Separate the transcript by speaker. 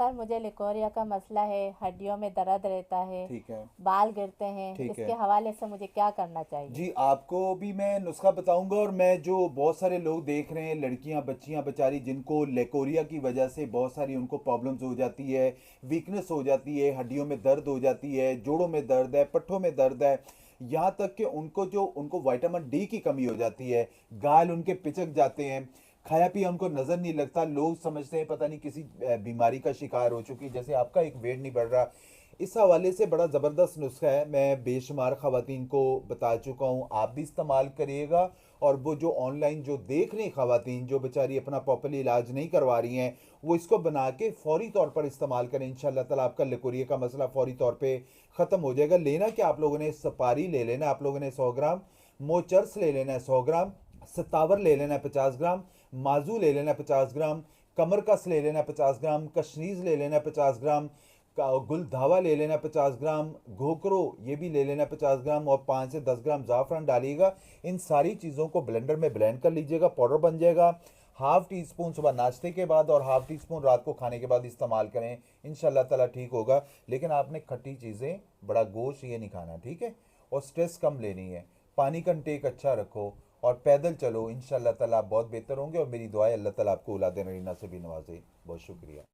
Speaker 1: Sir मुझे leucorrhoea का मसला है, हड्डियों में दर्द रहता है,
Speaker 2: ठीक है।
Speaker 1: बाल गिरते हैं,
Speaker 2: ठीक
Speaker 1: इसके
Speaker 2: है
Speaker 1: हवाले से मुझे क्या करना चाहिए?
Speaker 2: जी, आपको भी मैं नुस्खा बताऊंगा। और मैं जो बहुत सारे लोग देख रहे हैं, लड़कियां बच्चियां बेचारी जिनको लेकोरिया की वजह से बहुत सारी उनको प्रॉब्लम्स हो जाती है, वीकनेस हो जाती है, हड्डियों में दर्द हो जाती है, जोड़ों में दर्द है, पट्ठों में दर्द है, यहाँ तक कि उनको विटामिन डी की कमी हो जाती है, गाल उनके पिचक जाते हैं, खाया पिया उनको नजर नहीं लगता, लोग समझते हैं पता नहीं किसी बीमारी का शिकार हो चुकी, जैसे आपका एक वेट नहीं बढ़ रहा। इस हवाले से बड़ा ज़बरदस्त नुस्खा है, मैं बेशुमार ख़वातीन को बता चुका हूँ, आप भी इस्तेमाल करिएगा। और वो जो ऑनलाइन जो देख रही ख़वातीन जो बेचारी अपना प्रॉपरली इलाज नहीं करवा रही हैं, वो इसको बना के फ़ौरी तौर पर इस्तेमाल करें। इंशाल्लाह ताला आपका लिकोरिया का मसला फ़ौरी तौर पे ख़त्म हो जाएगा। लेना क्या, आप लोगों ने सपारी ले लेना, आप लोगों ने 100 ग्राम, मोचर्स ले लेना है 100 ग्राम, सतावर ले लेना है 50 ग्राम, माजू ले लेना है 50 ग्राम, कमरकस ले लेना है 50 ग्राम, कशनीज ले लेना है 50 ग्राम, गुलधावा ले लेना 50 ग्राम, घोकरो ये भी ले लेना 50 ग्राम, और 5 से 10 ग्राम ज़ाफ़रान डालिएगा। इन सारी चीज़ों को ब्लेंडर में ब्लेंड कर लीजिएगा, पाउडर बन जाएगा। हाफ़ टी स्पून सुबह नाश्ते के बाद और हाफ़ टी स्पून रात को खाने के बाद इस्तेमाल करें, इंशाल्लाह ताला ठीक होगा। लेकिन आपने खट्टी चीज़ें, बड़ा गोश्त ये नहीं खाना, ठीक है। और स्ट्रेस कम लेनी है, पानी का इंटेक अच्छा रखो, और पैदल चलो, इंशाल्लाह ताला आप बहुत बेहतर होंगे। और मेरी दुआ है अल्लाह ताला आपको औलाद नरीना से भी नवाजे। बहुत शुक्रिया।